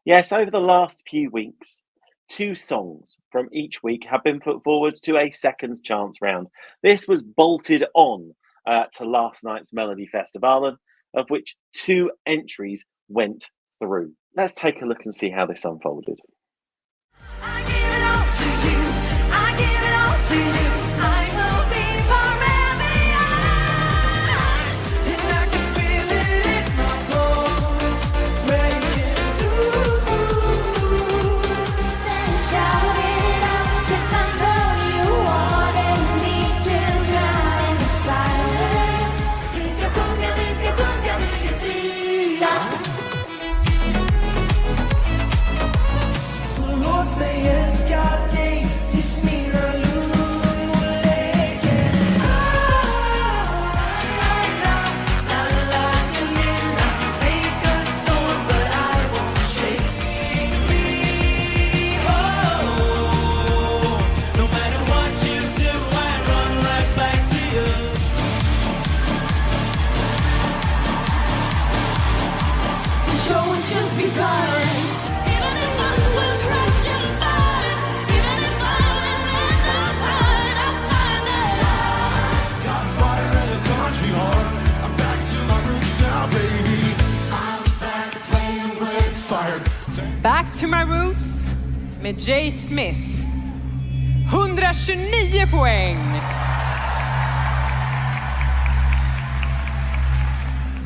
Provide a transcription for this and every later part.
Yes, over the last few weeks, 2 songs from each week have been put forward to a second chance round. This was bolted on to last night's Melodifestivalen, of which 2 entries went through. Let's take a look and see how this unfolded. I give it all to you. I give it all to you. I will be forever yours. And I can feel it in my bones. Breaking through. Then shout it out, 'cause I know you wanted me to drown in the silence. Viska sjunga, vi är fria. Låt mig älska dig tills mina lungor läker. Make a storm but I won't shake me. No matter what you do, I run right back to you. The show has just begun. Even if I will crash and burn, even if I will end up hurt, I'll find it. Got fire in a country heart. I'm back to my roots now, baby. I'm back playing with fire. Back to my roots med Jay Smith. 129 poäng.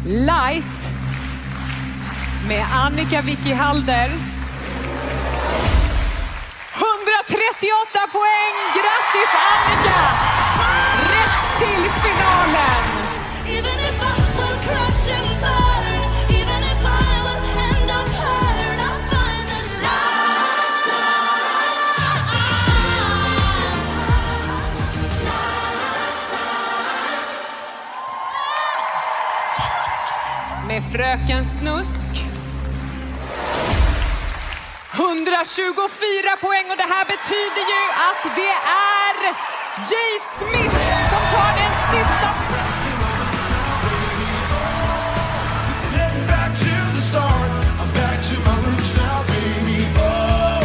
Light med Annika Vicky Halder. 138 poäng. Grattis Annika! Rätt till finalen. Even if I will crash and burn, even if I will end up hurt, I'll find the Med Fröken Snusk. 124 poäng och det här betyder ju att det är Jay Smith som tar den sista. Heading back to the start. I'm back to my roots now, baby. Oh,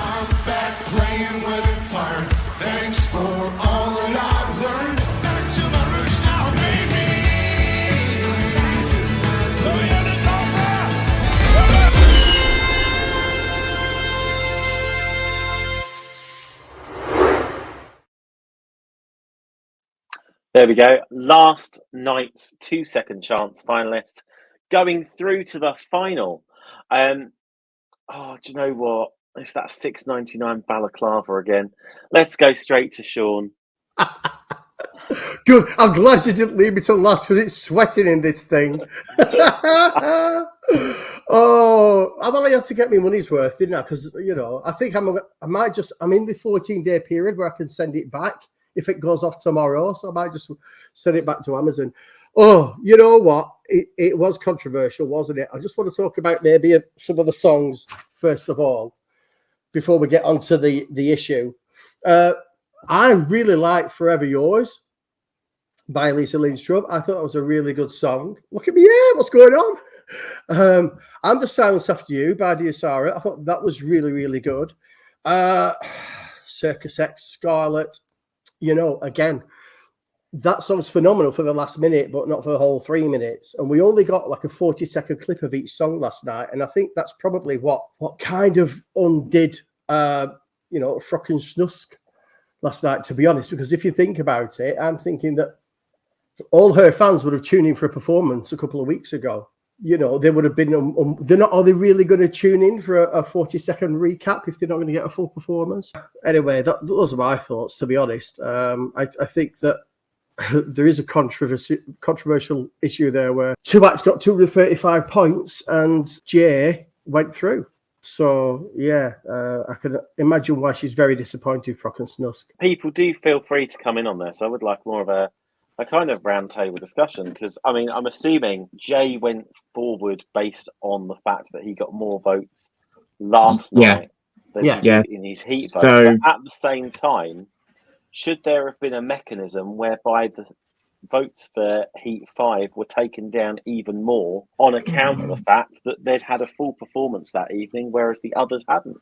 I'm back playing with fire. Thanks for all that I've learned. Back to my roots now, baby. Let me understand that. There we go. Last night's 2 second chance finalist going through to the final. Do you know what? It's that $6.99 balaclava again. Let's go straight to Sean. Good. I'm glad you didn't leave me till last because it's sweating in this thing. Oh, I only had to get my money's worth, didn't I? Because I think I'm in the 14-day period where I can send it back if it goes off tomorrow. So I might just send it back to Amazon. Oh, you know what? It was controversial, wasn't it? I just want to talk about maybe some of the songs first of all before we get onto the issue. I really like Forever Yours by Lisa Lindstrom. I thought it was a really good song. Look at me, yeah, what's going on? And The Silence After You by Diosara. I thought that was really, really good. Circus X, Scarlet. Again, that song's phenomenal for the last minute, but not for the whole 3 minutes. And we only got like a 40-second clip of each song last night. And I think that's probably what kind of undid, Fröken Snusk last night, to be honest. Because if you think about it, I'm thinking that all her fans would have tuned in for a performance a couple of weeks ago. They would have been, are they really going to tune in for a 40-second recap if they're not going to get a full performance? Anyway, those are my thoughts, to be honest. I think that there is a controversial issue there where two acts got 235 points and Jay went through. So, yeah, I can imagine why she's very disappointed, Fröken Snusk. People do feel free to come in on this. I would like more of a kind of round table discussion because, I'm assuming Jay went forward based on the fact that he got more votes last night than he did in his heat vote. So, but at the same time, should there have been a mechanism whereby votes for Heat 5 were taken down even more on account of the fact that they'd had a full performance that evening, whereas the others hadn't.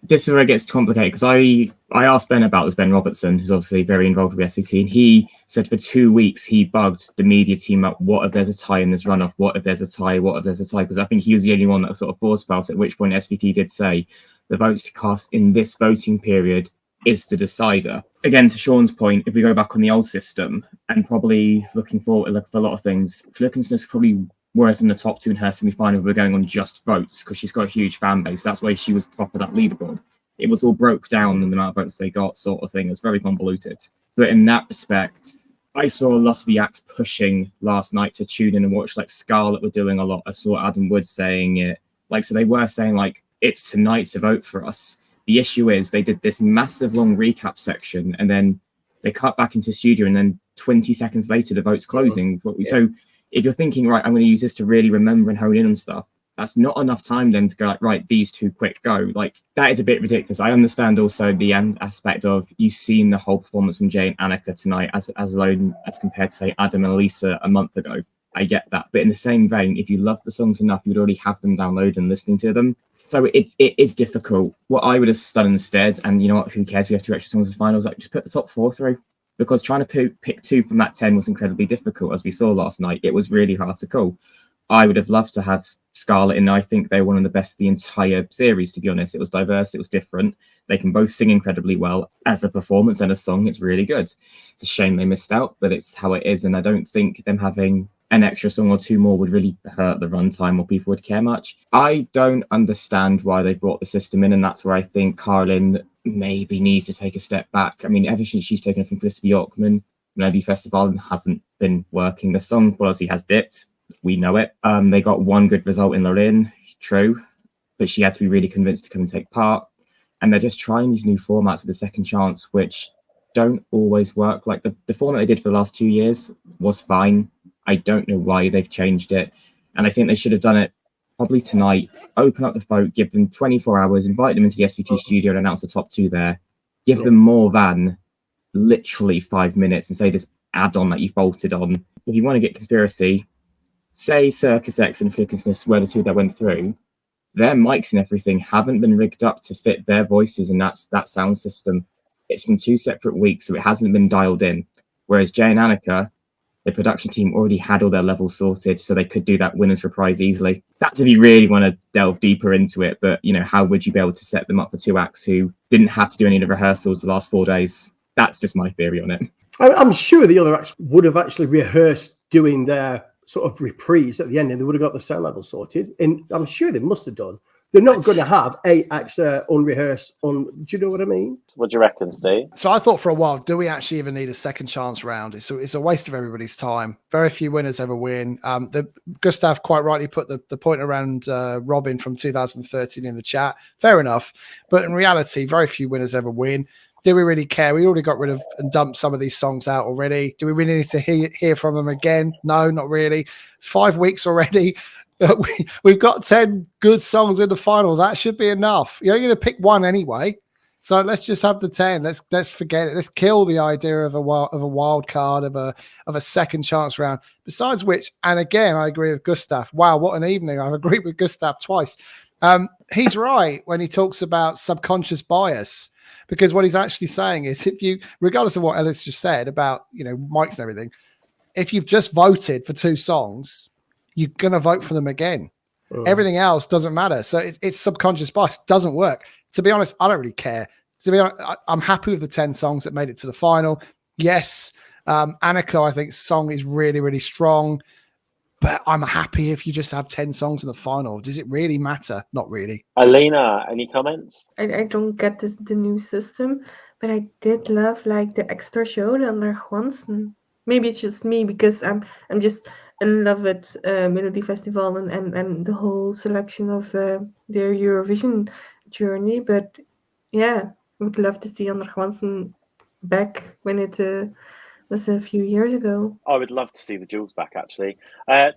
This is where it gets complicated, because I asked Ben about this, Ben Robertson, who's obviously very involved with SVT, and he said for 2 weeks he bugged the media team up, what if there's a tie in this runoff, what if there's a tie, what if there's a tie, because I think he was the only one that sort of forced about it, at which point SVT did say the votes cast in this voting period is the decider. Again, to Sean's point, if we go back on the old system, and probably looking for a lot of things, Flickinson's probably whereas in the top two in her semi-final, we're going on just votes because she's got a huge fan base. That's why she was top of that leaderboard. It was all broke down in the amount of votes they got, sort of thing. It's very convoluted. But in that respect, I saw a lot of the acts pushing last night to tune in and watch. Like Scarlett were doing a lot. I saw Adam Wood saying it. Like, so they were saying, like, it's tonight to vote for us. The issue is they did this massive long recap section and then they cut back into studio and then 20 seconds later, the vote's closing. So if you're thinking, right, I'm going to use this to really remember and hone in on stuff, that's not enough time then to go like, right, these two quick go. Like, that is a bit ridiculous. I understand also the aspect of you've seen the whole performance from Jay and Annika tonight as alone as compared to, say, Adam and Elisa a month ago. I get that. But in the same vein, if you love the songs enough, you'd already have them downloaded and listening to them. So it is difficult. What I would have done instead, and you know what, who cares? We have 2 extra songs in the finals. Like, just put the top 4 through. Because trying to pick 2 from that 10 was incredibly difficult, as we saw last night. It was really hard to call. I would have loved to have Scarlett in. I think they were one of the best of the entire series, to be honest. It was diverse. It was different. They can both sing incredibly well. As a performance and a song, it's really good. It's a shame they missed out, but it's how it is. And I don't think them having an extra song or 2 more would really hurt the runtime or people would care much. I don't understand why they brought the system in, and that's where I think Carlin maybe needs to take a step back. I mean, ever since she's taken from Felicity Yorkman, Melodifestivalen hasn't been working. The song quality has dipped. We know it. They got 1 good result in Lorraine, true, but she had to be really convinced to come and take part. And they're just trying these new formats with the second chance, which don't always work. Like the format they did for the last 2 years was fine. I don't know why they've changed it. And I think they should have done it probably tonight. Open up the vote, give them 24 hours, invite them into the SVT studio and announce the top 2 there. Give them more than literally 5 minutes and say this add-on that you've bolted on. If you want to get conspiracy, say Circus X and Flickersness were the 2 that went through. Their mics and everything haven't been rigged up to fit their voices and that sound system. It's from 2 separate weeks, so it hasn't been dialed in. Whereas Jay and Annika, the production team already had all their levels sorted, so they could do that winner's reprise easily. That's if you really want to delve deeper into it, but, you know, how would you be able to set them up for 2 acts who didn't have to do any of the rehearsals the last 4 days? That's just my theory on it. I'm sure the other acts would have actually rehearsed doing their sort of reprise at the end, and they would have got the sound level sorted. And I'm sure they must have done. They're not going to have 8 acts unrehearsed. Do you know what I mean? What do you reckon, Steve? So I thought for a while, do we actually even need a second chance round? It's a waste of everybody's time. Very few winners ever win. Gustav quite rightly put the point around Robin from 2013 in the chat. Fair enough. But in reality, very few winners ever win. Do we really care? We already got rid of and dumped some of these songs out already. Do we really need to hear from them again? No, not really. 5 weeks already. We've got 10 good songs in the final. That should be enough. You're going to pick 1 anyway. So let's just have the 10. Let's forget it. Let's kill the idea of a wild card, of a second chance round. Besides which, and again, I agree with Gustav. Wow, what an evening. I've agreed with Gustav twice. He's right when he talks about subconscious bias, because what he's actually saying is, if you, regardless of what Ellis just said about, you know, mics and everything, if you've just voted for 2 songs, you're going to vote for them again. Everything else doesn't matter. So it's subconscious bias. It doesn't work. To be honest, I don't really care. To be honest, I'm happy with the 10 songs that made it to the final. Yes, Annika, I think, song is really, really strong. But I'm happy if you just have 10 songs in the final. Does it really matter? Not really. Alina, any comments? I don't get the new system, but I did love like the extra show under Juansen. Maybe it's just me because I'm just in love with Melodifestivalen and the whole selection of their Eurovision journey. But yeah, I would love to see Ander Juansen back when it was a few years ago. I would love to see the Jules back, actually.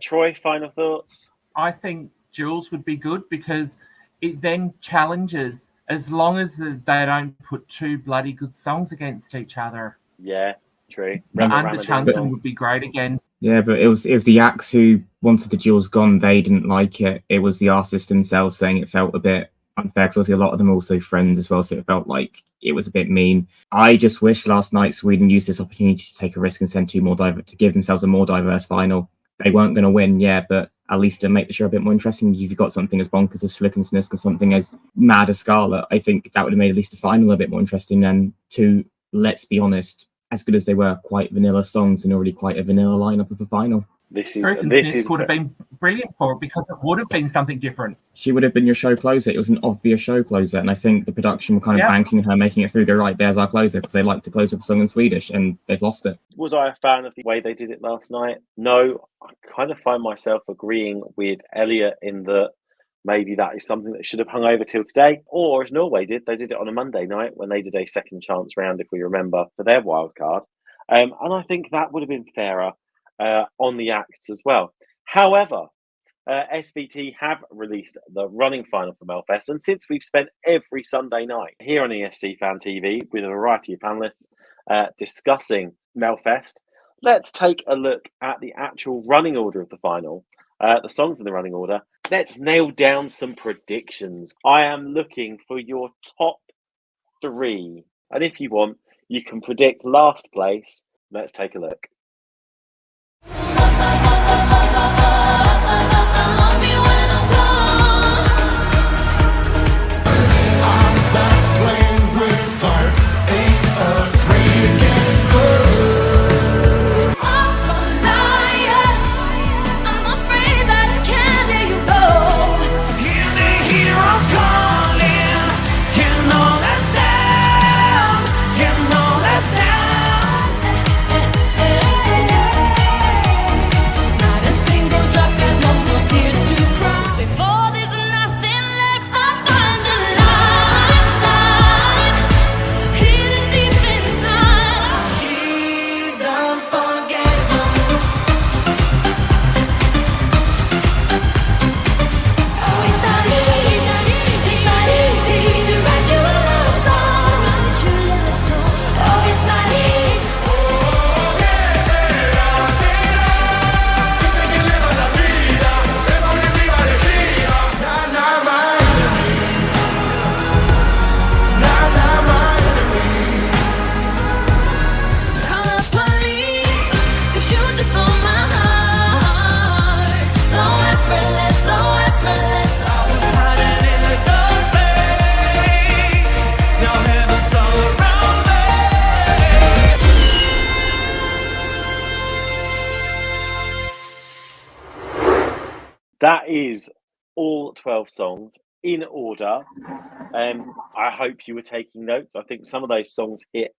Troy, final thoughts? I think Jules would be good because it then challenges, as long as they don't put 2 bloody good songs against each other. Yeah. True. And Rama And the Ramadan Chanson song. would be great again. Yeah, but it was the acts who wanted the duels gone. They didn't like it. It was the artists themselves saying it felt a bit unfair because obviously a lot of them are also friends as well, so it felt like it was a bit mean. I just wish last night Sweden used this opportunity to take a risk and send to give themselves a more diverse final. They weren't going to win, yeah, but at least to make the show a bit more interesting. If you've got something as bonkers as Flickingsness and something as mad as Scarlet, I think that would have made at least the final a bit more interesting than two, let's be honest, as good as they were, quite vanilla songs and already quite a vanilla lineup of a final. This Flickingsness is would have been brilliant for it because it would have been something different. She would have been your show closer. It was an obvious show closer, and I think the production were kind of Yeah. banking on her making it through. Go, right, there's our closer, because they like to close with a song in Swedish, and they've lost it. Was I a fan of the way they did it last night? No, I kind of find myself agreeing with Elliot in that maybe that is something that should have hung over till today. Or as Norway did, they did it on a Monday night when they did a second chance round, if we remember, for their wild card. And I think that would have been fairer on the acts as well. However, SVT have released the running final for Melfest, and since we've spent every Sunday night here on ESC Fan TV with a variety of panelists discussing Melfest, let's take a look at the actual running order of the final, the songs in the running order. Let's nail down some predictions. I am looking for your top 3, and if you want, you can predict last place. Let's take a look. Playing with fire, ain't afraid to get burned. I'm a liar. I'm afraid that I can't let you go. Hear the heroes calling, can all that's down, can all that's down. Not a single drop and no more tears to cry. Before there's nothing left, I find the light hidden deep inside. She's unforgettable. Oh, it's not easy to write you a love song. Oh, it's not easy. Call the police, 'cause you just stole my heart. So effortless, so effortless, so Hiding in the dark place, your heaven's all around me. That is all 12 songs in order. I hope you were taking notes. I think some of those songs hit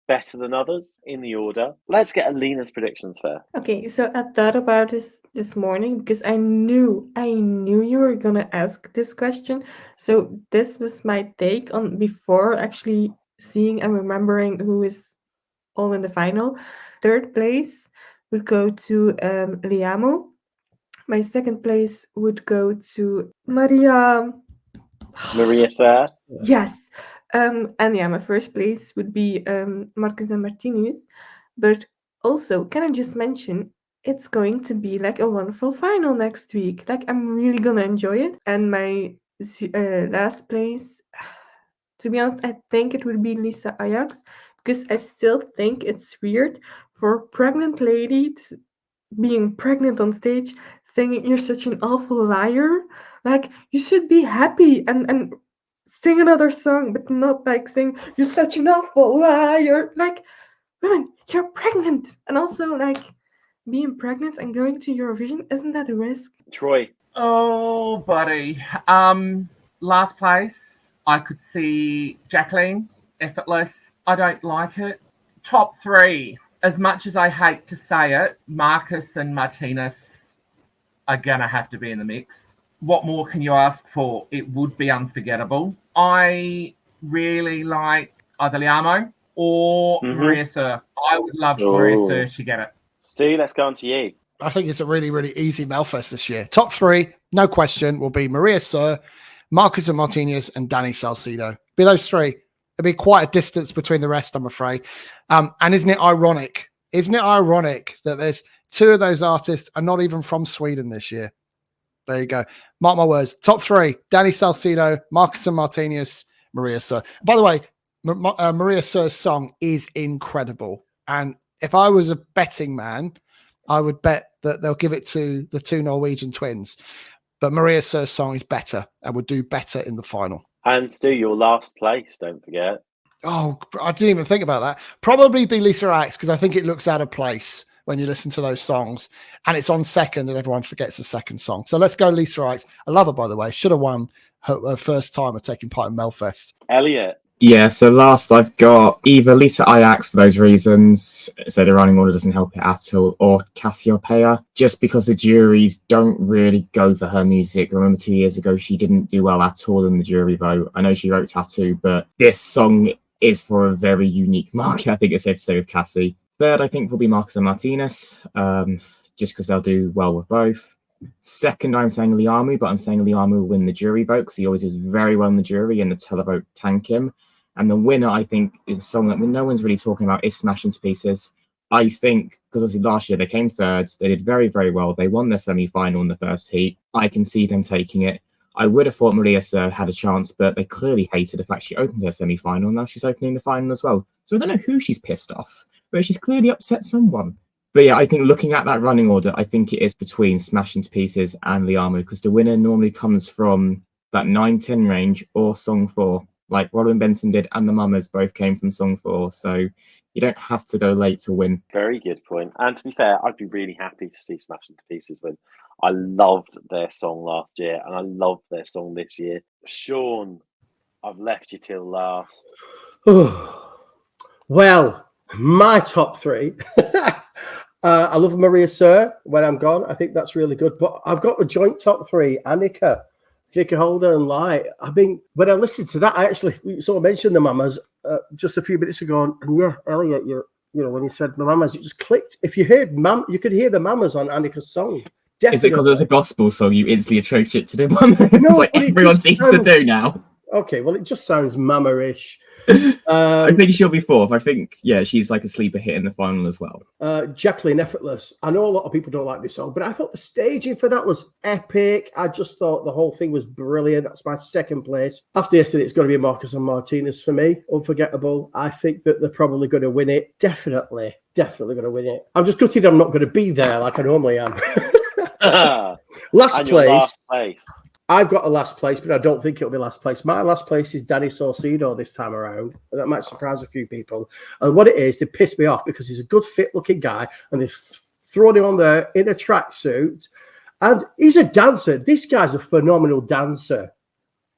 better than others in the order. Let's get Alina's predictions first. Okay, so I thought about this morning because I knew you were gonna ask this question. So this was my take on before actually seeing and remembering who is all in the final. Third place would go to Liamo. My second place would go to Maria. Maria Serre. Yes. And yeah, my first place would be Marcus and Martinez. But also, can I just mention, it's going to be like a wonderful final next week. Like, I'm really gonna enjoy it. And my last place, to be honest, I think it would be Lisa Ajax, because I still think it's weird for a pregnant lady being pregnant on stage singing "You're such an awful liar." Like, you should be happy and sing another song, but not like sing "You're such an awful liar." Like, women, you're pregnant. And also, like, being pregnant and going to Eurovision, isn't that a risk? Troy. Oh, buddy. Last place, I could see Jacqueline, Effortless. I don't like it. Top 3, as much as I hate to say it, Marcus and Martinez are going to have to be in the mix. What more can you ask for? It would be unforgettable. I really like either Liamo or Maria Serre. I would love Maria Oh. Serre to get it. Stu, let's go on to you. I think it's a really, really easy Melfest this year. Top 3, no question, will be Maria Serre, Marcus and Martinez, and Danny Salcedo. Be those 3. be quite a distance between the rest, I'm afraid. And isn't it ironic? Isn't it ironic that there's two of those artists are not even from Sweden this year? There you go. Mark my words. Top three: Danny Saucedo, Marcus and Martinez, Maria Sur. By the way, Maria Sur's song is incredible. And if I was a betting man, I would bet that they'll give it to the two Norwegian twins. But Maria Sur's song is better and would do better in the final. And Stu, your last place, don't forget. Oh, I didn't even think about that. Probably be Lisa Axe, because I think it looks out of place when you listen to those songs. And it's on second and everyone forgets the second song. So let's go Lisa Axe. I love her, by the way. Should have won her first time of taking part in Melfest. Elliot. Yeah, so last I've got either Lisa Ajax for those reasons, so the running order doesn't help it at all, or Cassiopeia, just because the juries don't really go for her music. I remember 2 years ago she didn't do well at all in the jury vote. I know she wrote Tattoo, but this song is for a very unique market, I think it's safe to say, with Cassie. Third, I think, will be Marcus and Martinez, just because they'll do well with both. Second, I'm saying Liamu, but I'm saying Liamu will win the jury vote because he always does very well in the jury and the televote tank him. And the winner, I think, is a song that no one's really talking about, is Smash Into Pieces. I think, because obviously last year they came third, they did very, very well. They won their semi-final in the first heat. I can see them taking it. I would have thought Maria Sur had a chance, but they clearly hated the fact she opened her semi-final. Now she's opening the final as well. So I don't know who she's pissed off, but she's clearly upset someone. But yeah, I think looking at that running order, I think it is between Smash Into Pieces and Liamu, because the winner normally comes from that 9-10 range or Song 4. Like Robin Benson did, and the Mamas both came from Song 4, so you don't have to go late to win. Very good point. And to be fair, I'd be really happy to see Smash Into Pieces win. I loved their song last year, and I love their song this year. Sean, I've left you till last. Well, my top three. I love Maria Sur when I'm gone. I think that's really good. But I've got the joint top three: Annika, Vicky Holder, and Light. I mean, when I listened to that, I actually sort of mentioned the Mamas just a few minutes ago. And yeah, Elliot, you know, when you said the Mamas, it just clicked. If you heard you could hear the Mamas on Annika's song. Definitely. Is it because it's a gospel song you instantly attribute it to the Mamas? No, it's like everyone seems to do now. Okay, well, it just sounds Mama-ish. I think she'll be fourth. I think, yeah, she's like a sleeper hit in the final as well. Jacqueline, Effortless. I know a lot of people don't like this song, but I thought the staging for that was epic. I just thought the whole thing was brilliant. That's my second place. After yesterday, it's going to be Marcus and Martinez for me. Unforgettable. I think that they're probably going to win it. Definitely going to win it. I'm just gutted I'm not going to be there like I normally am. Last place. I've got a last place, but I don't think it'll be last place. My last place is Danny Saucedo this time around. And that might surprise a few people. And what it is, they pissed me off because he's a good fit-looking guy, and they've thrown him on there in a tracksuit. And he's a dancer. This guy's a phenomenal dancer.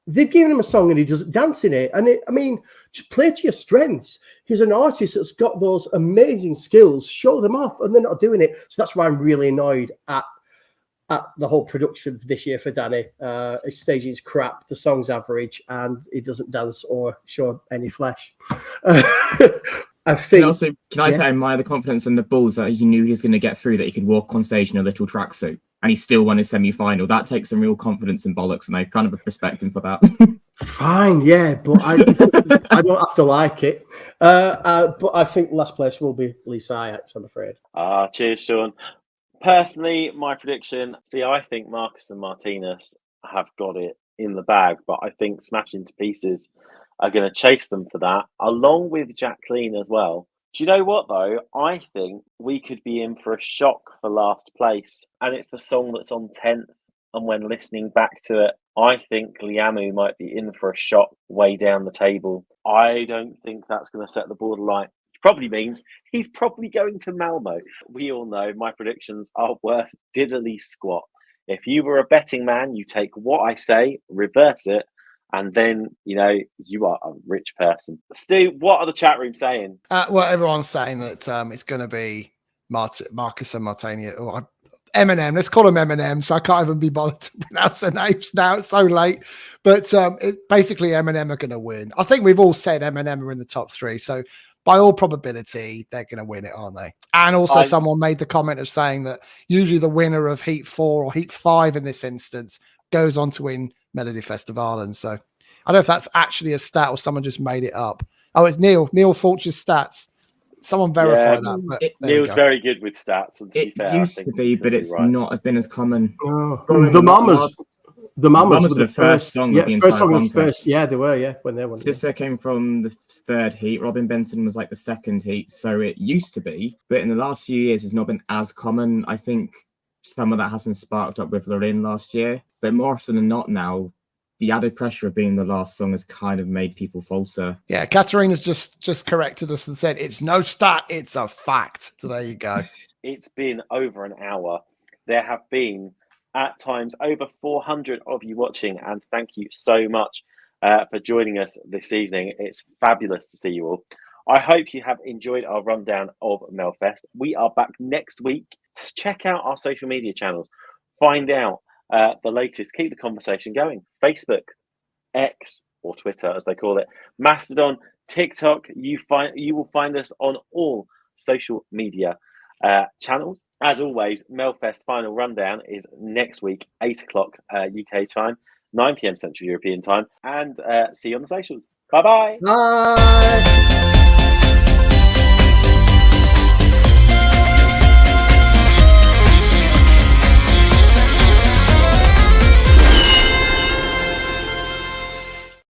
They've given him a song and he doesn't dance in it. And I mean, just play to your strengths. He's an artist that's got those amazing skills. Show them off, and they're not doing it. So that's why I'm really annoyed at the whole production this year for Danny. His staging is crap, the song's average, and he doesn't dance or show any flesh. I think. Can I say I admire the confidence and the balls that he knew he was going to get through, that he could walk on stage in a little tracksuit, and he still won his semi-final. That takes some real confidence and bollocks, and I kind of respect him for that. Fine, yeah, but I don't have to like it. But I think last place will be Lisa Ajax, I'm afraid. Cheers, Sean. Personally, my prediction, I think Marcus and Martinez have got it in the bag, but I think Smash Into Pieces are going to chase them for that, along with Jacqueline as well. Do you know what, though? I think we could be in for a shock for last place, and it's the song that's on 10th, and when listening back to it, I think Liamu might be in for a shock way down the table. I don't think that's going to set the borderline. Probably means he's probably going to Malmo. We all know my predictions are worth diddly squat. If you were a betting man, you take what I say, reverse it, and then, you know, you are a rich person. Stu, what are the chat room saying? Well, everyone's saying that it's going to be Marcus and Martinez, or Eminem. Let's call him Eminem, so I can't even be bothered to pronounce their names now. It's so late. But basically, Eminem are going to win. I think we've all said Eminem are in the top three, so by all probability, they're going to win it, aren't they? And also someone made the comment of saying that usually the winner of Heat 4 or Heat 5 in this instance goes on to win Melodifestivalen. So I don't know if that's actually a stat or someone just made it up. Oh, it's Neil Fulcher's stats. Someone verify Yeah, that. But there we Neil's go. very good with stats, and to be It fair, I used think to be, he's but gonna it's right. not been as common. The Mamas. The Mamas Mamas were the first song yeah, of the first entire song of contest. the first. Yeah, they were. Yeah, when they won. Sister came from the third heat. Robin Benson was like the second heat. So it used to be, but in the last few years, it's not been as common. I think some of that has been sparked up with Lorraine last year, but more often than not now, the added pressure of being the last song has kind of made people falter. Yeah, Katarina's just corrected us and said it's no stat, it's a fact. So there you go. It's been over an hour. There have been at times over 400 of you watching, and thank you so much for joining us this evening. It's fabulous to see you all. I hope you have enjoyed our rundown of Melfest. We are back next week to check out our social media channels, find out the latest, keep the conversation going. Facebook, X, or Twitter as they call it, Mastodon, TikTok. You will find us on all social media channels. As always, Melfest Final Rundown is next week, 8 o'clock UK time, 9 p.m. Central European time, and see you on the socials. Bye-bye. Bye.